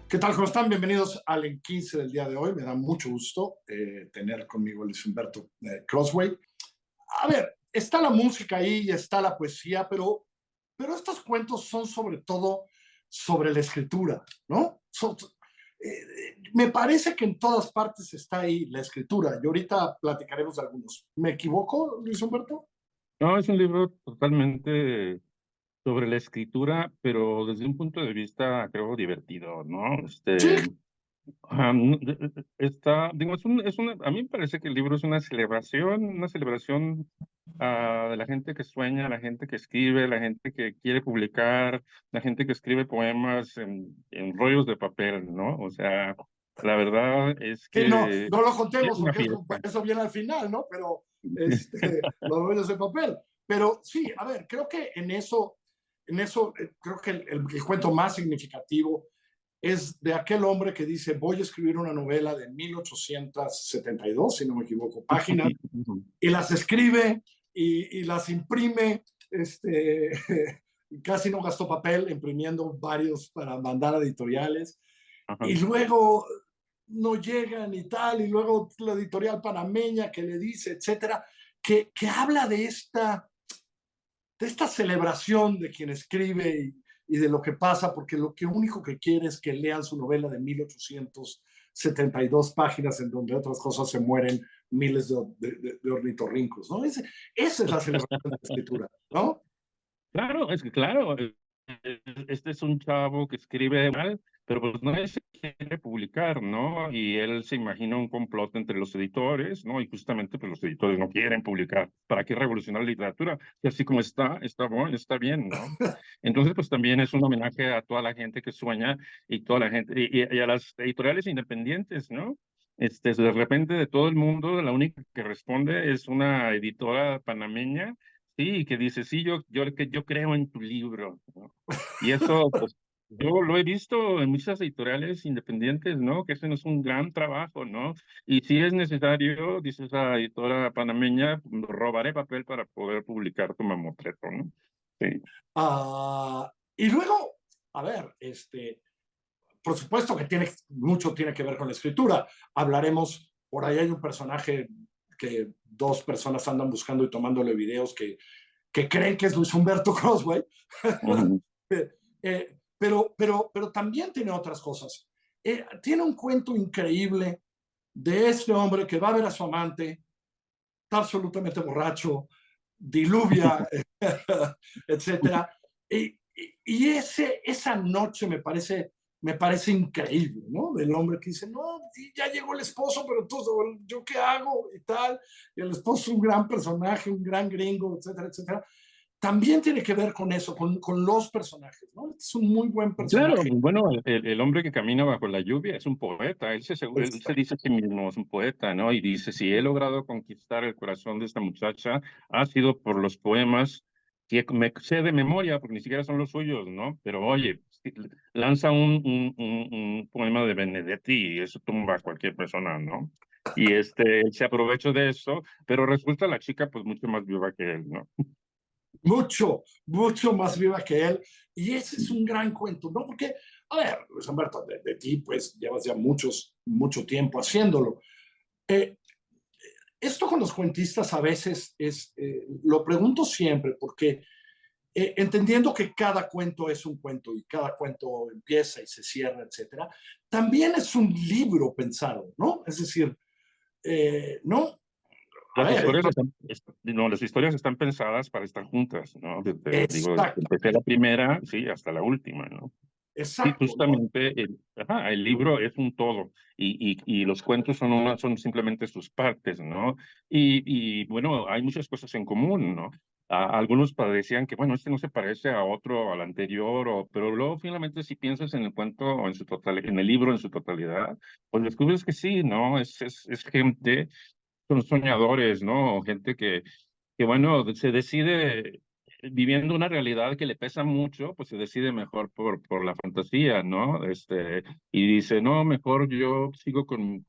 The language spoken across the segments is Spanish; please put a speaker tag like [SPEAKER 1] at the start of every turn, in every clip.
[SPEAKER 1] ¿Qué tal? ¿Cómo están? Bienvenidos al En 15 del día de hoy. Me da mucho gusto tener conmigo a Luis Humberto Crossway. A ver, está la música ahí y está la poesía, pero estos cuentos son sobre todo sobre la escritura, ¿no? Me parece que en todas partes está ahí la escritura y ahorita platicaremos de algunos. ¿Me equivoco, Luis Humberto?
[SPEAKER 2] No, es un libro totalmente sobre la escritura, pero desde un punto de vista, creo, divertido, ¿no?
[SPEAKER 1] Sí,
[SPEAKER 2] Digo, a mí me parece que el libro es una celebración de la gente que sueña, la gente que escribe, la gente que quiere publicar, la gente que escribe poemas en rollos de papel, ¿no? O sea, la verdad es
[SPEAKER 1] sí, no,
[SPEAKER 2] que
[SPEAKER 1] no lo
[SPEAKER 2] es
[SPEAKER 1] contemos
[SPEAKER 2] una
[SPEAKER 1] porque
[SPEAKER 2] fiesta.
[SPEAKER 1] eso viene al final, ¿no? Pero los rollos de papel. Pero sí, a ver, creo que creo que el cuento más significativo es de aquel hombre que dice, voy a escribir una novela de 1872, si no me equivoco, páginas, y las escribe y las imprime, casi no gastó papel, imprimiendo varios para mandar a editoriales,
[SPEAKER 2] Ajá.
[SPEAKER 1] y luego no llegan y tal, y luego la editorial panameña que le dice, etcétera, que habla de esta celebración de quien escribe y de lo que pasa, porque lo que único que quiere es que lean su novela de 1872 páginas, en donde otras cosas se mueren miles de ornitorrincos, ¿no? Esa es la celebración de la escritura, ¿no?
[SPEAKER 2] Claro, es que claro, este es un chavo que escribe mal, pero pues no se quiere publicar, ¿no? Y él se imagina un complot entre los editores, ¿no? Y justamente pues los editores no quieren publicar. ¿Para qué revolucionar la literatura? Y así como está bueno, está bien, ¿no? Entonces pues también es un homenaje a toda la gente que sueña y toda la gente, y a las editoriales independientes, ¿no? De repente de todo el mundo, la única que responde es una editora panameña. Sí, que dice, sí, yo creo en tu libro, ¿no? Y eso, pues, yo lo he visto en muchas editoriales independientes, ¿no? Que ese no es un gran trabajo, ¿no? Y si es necesario, dice esa editora panameña, robaré papel para poder publicar tu mamotreto, ¿no? Sí.
[SPEAKER 1] Y luego, a ver, por supuesto que mucho tiene que ver con la escritura. Hablaremos, por ahí hay un personaje que dos personas andan buscando y tomándole videos que creen que es Luis Humberto Crossway,
[SPEAKER 2] Ujú.
[SPEAKER 1] pero también tiene otras cosas. Tiene un cuento increíble de este hombre que va a ver a su amante, está absolutamente borracho, diluvia, etcétera. Esa noche me parece increíble, ¿no? Del hombre que dice, no, ya llegó el esposo, pero entonces, ¿yo qué hago? Y tal. Y el esposo es un gran personaje, un gran gringo, etcétera, etcétera. También tiene que ver con eso, con los personajes, ¿no? Este es un muy buen
[SPEAKER 2] Claro,
[SPEAKER 1] personaje.
[SPEAKER 2] bueno, el hombre que camina bajo la lluvia es un poeta, él se dice a sí mismo, es un poeta, ¿no? Y dice, si he logrado conquistar el corazón de esta muchacha, ha sido por los poemas que me sé de memoria, porque ni siquiera son los suyos, ¿no? Pero oye, si lanza un poema de Benedetti y eso tumba a cualquier persona, ¿no? Y él se aprovechó de eso, pero resulta la chica pues mucho más viva que él, ¿no?
[SPEAKER 1] Mucho, mucho más viva que él. Y ese es un gran cuento, ¿no? Porque, a ver, Luis Humberto, de ti, pues llevas ya mucho tiempo haciéndolo. Eh, Esto con los cuentistas a veces lo pregunto siempre, porque entendiendo que cada cuento es un cuento y cada cuento empieza y se cierra, etcétera, también es un libro pensado, ¿no? Es decir, no, a
[SPEAKER 2] Las
[SPEAKER 1] ver,
[SPEAKER 2] historias no, las historias están pensadas para estar juntas, ¿no? Digo,
[SPEAKER 1] exacto,
[SPEAKER 2] empecé la primera, sí, hasta la última, ¿no? Sí,
[SPEAKER 1] exacto, ¿no?
[SPEAKER 2] justamente el libro es un todo y los cuentos son simplemente sus partes, ¿no? Y bueno, hay muchas cosas en común, ¿no? Algunos decían que, bueno, este no se parece a otro, al anterior, pero luego finalmente si piensas en el cuento o en el libro en su totalidad, pues descubres que sí, ¿no? Es gente, son soñadores, ¿no? Gente que bueno, se decide viviendo una realidad que le pesa mucho, pues se decide mejor por la fantasía, ¿no? Y dice, no, mejor yo sigo con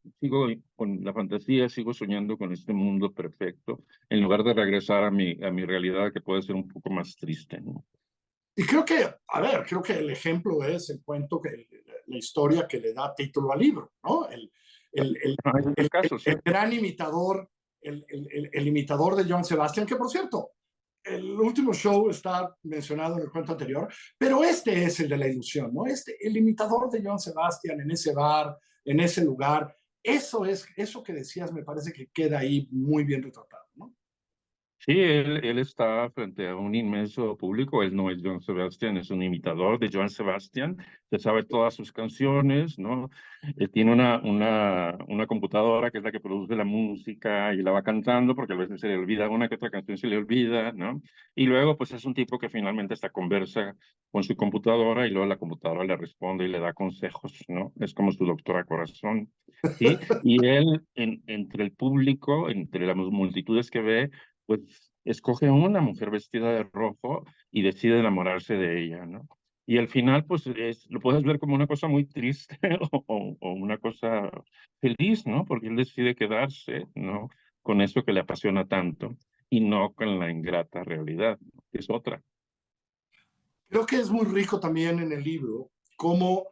[SPEAKER 2] la fantasía, sigo soñando con este mundo perfecto, en lugar de regresar a mi realidad que puede ser un poco más triste, ¿no?
[SPEAKER 1] Y creo que, a ver, creo que el ejemplo es el cuento la historia que le da título al libro, ¿no?
[SPEAKER 2] Es el caso, sí.
[SPEAKER 1] El gran imitador, el imitador de Johann Sebastian, que por cierto, el último show está mencionado en el cuento anterior, pero este es el de la ilusión, ¿no? El imitador de Johann Sebastian en ese bar, en ese lugar, eso que decías me parece que queda ahí muy bien retratado, ¿no?
[SPEAKER 2] Sí, él está frente a un inmenso público. Él no es Johann Sebastian, es un imitador de Johann Sebastian. Se sabe todas sus canciones, ¿no? Tiene una computadora que es la que produce la música y la va cantando porque a veces se le olvida una que otra canción se le olvida, ¿no? Y luego, pues es un tipo que finalmente hasta conversa con su computadora y luego la computadora le responde y le da consejos, ¿no? Es como su doctora corazón, ¿sí? Y él, entre el público, entre las multitudes que ve, pues escoge a una mujer vestida de rojo y decide enamorarse de ella, ¿no? Y al final, pues lo puedes ver como una cosa muy triste o una cosa feliz, ¿no? Porque él decide quedarse, ¿no? Con eso que le apasiona tanto y no con la ingrata realidad, ¿no? Que es otra.
[SPEAKER 1] Creo que es muy rico también en el libro cómo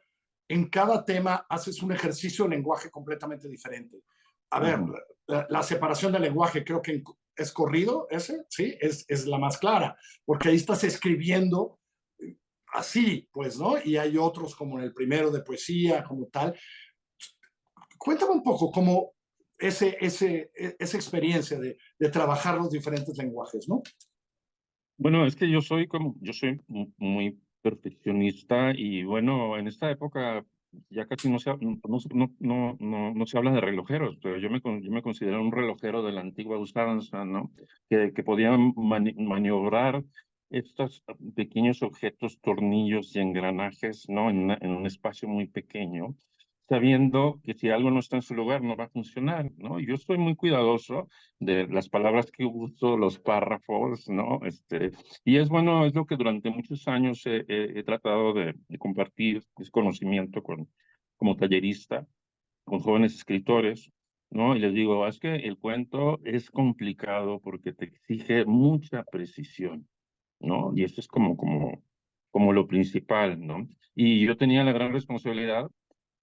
[SPEAKER 1] en cada tema haces un ejercicio de lenguaje completamente diferente. A ver,
[SPEAKER 2] Ujú.
[SPEAKER 1] la separación del lenguaje creo que es corrido, ese, sí, es la más clara, porque ahí estás escribiendo así, pues, ¿no? Y hay otros como en el primero de poesía, como tal. Cuéntame un poco cómo esa experiencia de trabajar los diferentes lenguajes, ¿no?
[SPEAKER 2] Bueno, es que yo soy muy perfeccionista y bueno, en esta época ya casi no se habla de relojeros, pero yo me considero un relojero de la antigua usanza, ¿no? Que podía maniobrar estos pequeños objetos, tornillos y engranajes, ¿no? En un espacio muy pequeño, sabiendo que si algo no está en su lugar no va a funcionar, ¿no? Y yo soy muy cuidadoso de las palabras que uso, los párrafos, ¿no? Y es bueno, es lo que durante muchos años he tratado de compartir ese conocimiento como tallerista con jóvenes escritores, ¿no? Y les digo, es que el cuento es complicado porque te exige mucha precisión, ¿no? Y eso es como lo principal, ¿no? Y yo tenía la gran responsabilidad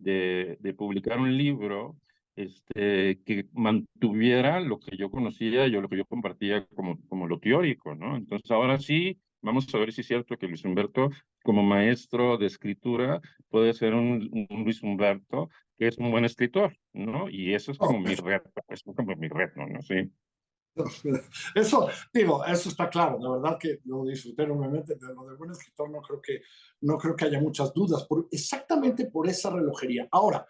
[SPEAKER 2] de publicar un libro que mantuviera lo que yo conocía, lo que yo compartía como lo teórico, ¿no? Entonces, ahora sí, vamos a ver si es cierto que Luis Humberto, como maestro de escritura, puede ser un Luis Humberto que es un buen escritor, ¿no? Y eso es como mi reto, eso es como mi reto, ¿no? Sí.
[SPEAKER 1] Eso, digo, eso está claro. La verdad que lo disfruté enormemente. De lo de buen escritor no creo que haya muchas dudas, exactamente por esa relojería. Ahora,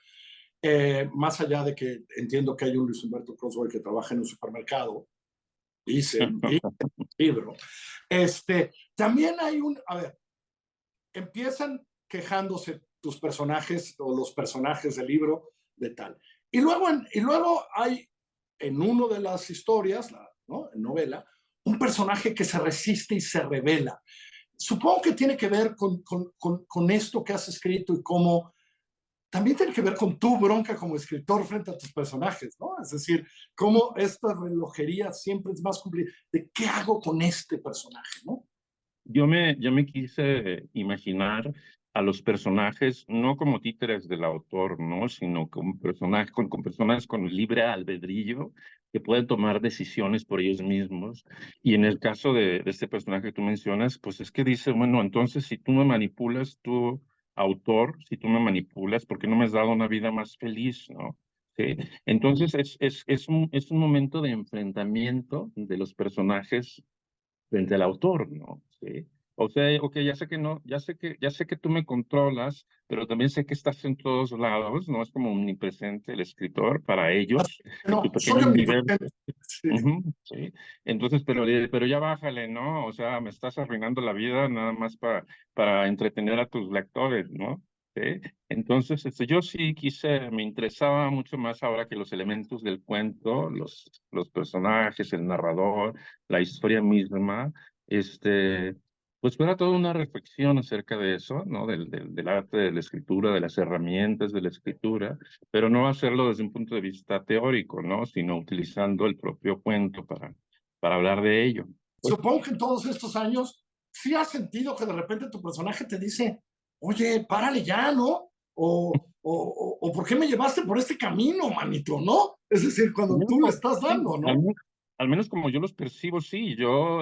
[SPEAKER 1] más allá de que entiendo que hay un Luis Humberto Croswell que trabaja en un supermercado, dice libro, también hay a ver, empiezan quejándose tus personajes o los personajes del libro de tal. Y luego hay en una de las historias, ¿no? En novela, un personaje que se resiste y se revela. Supongo que tiene que ver con esto que has escrito y cómo también tiene que ver con tu bronca como escritor frente a tus personajes, ¿no? Es decir, cómo esta relojería siempre es más complicada. ¿De qué hago con este personaje, no?
[SPEAKER 2] Yo me quise imaginar a los personajes no como títeres del autor, ¿no? Sino como personajes con personas con libre albedrío que pueden tomar decisiones por ellos mismos. Y en el caso de este personaje que tú mencionas, pues es que dice, bueno, entonces si tú me manipulas, tú, autor, si tú me manipulas, ¿por qué no me has dado una vida más feliz, ¿no? ¿Sí? Entonces es un momento de enfrentamiento de los personajes frente al autor, ¿no? Sí. O sea, ok, ya sé que no, ya sé que tú me controlas, pero también sé que estás en todos lados, ¿no? Es como omnipresente el escritor para ellos, en
[SPEAKER 1] No,
[SPEAKER 2] tu
[SPEAKER 1] soy
[SPEAKER 2] pequeño universo.
[SPEAKER 1] omnipotente. Sí.
[SPEAKER 2] Ujú, sí. Entonces, pero ya bájale, ¿no? O sea, me estás arruinando la vida nada más para entretener a tus lectores, ¿no? ¿Sí? Entonces, yo sí me interesaba mucho más ahora que los elementos del cuento, los personajes, el narrador, la historia misma, pues fuera toda una reflexión acerca de eso, ¿no? Del arte de la escritura, de las herramientas de la escritura, pero no hacerlo desde un punto de vista teórico, ¿no? Sino utilizando el propio cuento para hablar de ello. Pues,
[SPEAKER 1] Supongo que en todos estos años sí has sentido que de repente tu personaje te dice, oye, párale ya, ¿no? o ¿por qué me llevaste por este camino, manito? ¿No? Es decir, cuando tú le estás
[SPEAKER 2] Sí,
[SPEAKER 1] dando, ¿no?
[SPEAKER 2] al menos como yo los percibo, sí, yo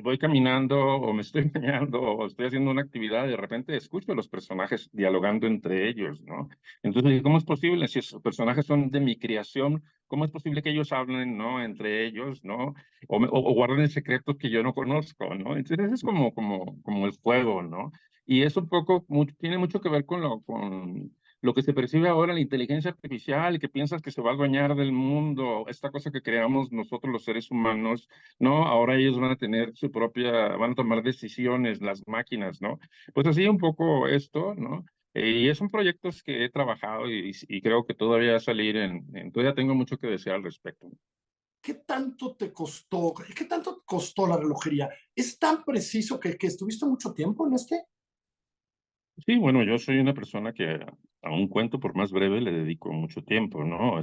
[SPEAKER 2] voy caminando o me estoy bañando o estoy haciendo una actividad y de repente escucho a los personajes dialogando entre ellos, ¿no? Entonces, ¿cómo es posible? Si esos personajes son de mi creación, ¿cómo es posible que ellos hablen, ¿no? Entre ellos, ¿no? O guarden secretos que yo no conozco, ¿no? Entonces, es como el juego, ¿no? Y es un poco, tiene mucho que ver con lo que se percibe ahora la inteligencia artificial, que piensas que se va a adueñar del mundo, esta cosa que creamos nosotros los seres humanos, ¿no? Ahora ellos van a tener su propia, van a tomar decisiones, las máquinas, ¿no? Pues así un poco esto, ¿no? Y son proyectos que he trabajado y creo que todavía va a salir todavía tengo mucho que decir al respecto.
[SPEAKER 1] ¿Qué tanto te costó? ¿Qué tanto te costó la relojería? ¿Es tan preciso que estuviste mucho tiempo en este?
[SPEAKER 2] Sí, bueno, yo soy una persona que a un cuento, por más breve, le dedico mucho tiempo, ¿no?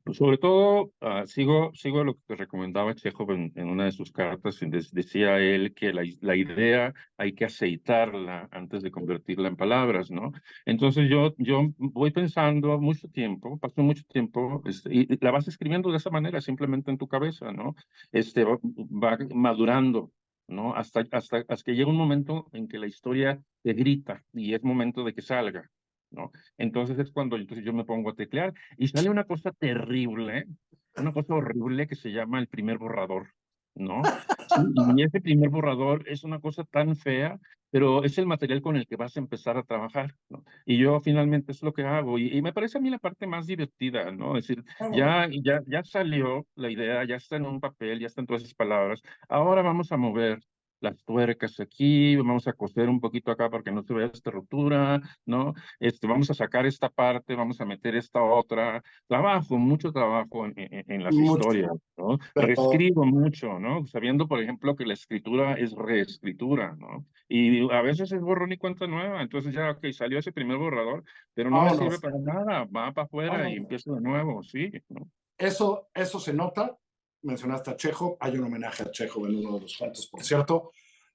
[SPEAKER 2] Pues sobre todo, sigo lo que te recomendaba Chekhov en una de sus cartas, y decía él que la idea hay que aceitarla antes de convertirla en palabras, ¿no? Entonces yo voy pensando mucho tiempo, paso mucho tiempo, y la vas escribiendo de esa manera, simplemente en tu cabeza, ¿no? Va madurando. ¿No? Hasta que llega un momento en que la historia te grita y es momento de que salga, ¿no? Entonces es cuando entonces yo me pongo a teclear y sale una cosa terrible, una cosa horrible que se llama el primer borrador, ¿no? Sí, y ese primer borrador es una cosa tan fea, pero es el material con el que vas a empezar a trabajar, ¿no? Y yo finalmente es lo que hago y me parece a mí la parte más divertida, ¿no? Es decir, ya salió la idea, ya está en un papel, ya están todas esas palabras. Ahora vamos a mover las tuercas aquí, vamos a coser un poquito acá para que no se vea esta ruptura, ¿no? Vamos a sacar esta parte, vamos a meter esta otra. Trabajo, mucho trabajo en las
[SPEAKER 1] Mucho,
[SPEAKER 2] historias, ¿no?
[SPEAKER 1] pero
[SPEAKER 2] Reescribo mucho, ¿no? Sabiendo, por ejemplo, que la escritura es reescritura, ¿no? Y a veces es borrón y cuenta nueva, entonces ya, ok, salió ese primer borrador, pero no me sirve
[SPEAKER 1] vámonos,
[SPEAKER 2] para nada, va para afuera y
[SPEAKER 1] vámonos.
[SPEAKER 2] empiezo de nuevo, sí, ¿no?
[SPEAKER 1] Eso se nota. Mencionaste a Chejo, hay un homenaje a Chejo en uno de los cuentos, por cierto.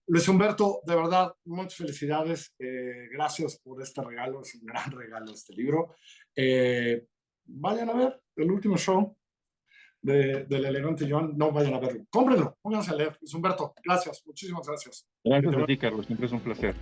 [SPEAKER 1] Luis Humberto, de verdad, muchas felicidades. Gracias por este regalo, es un gran regalo este libro. Vayan a ver el último show del Elegante Joan, no vayan a verlo. Cómprenlo, pónganse a leer. Luis Humberto, gracias, muchísimas gracias. Que
[SPEAKER 2] Gracias
[SPEAKER 1] te
[SPEAKER 2] a
[SPEAKER 1] vaya
[SPEAKER 2] ti, Carlos, siempre es un placer.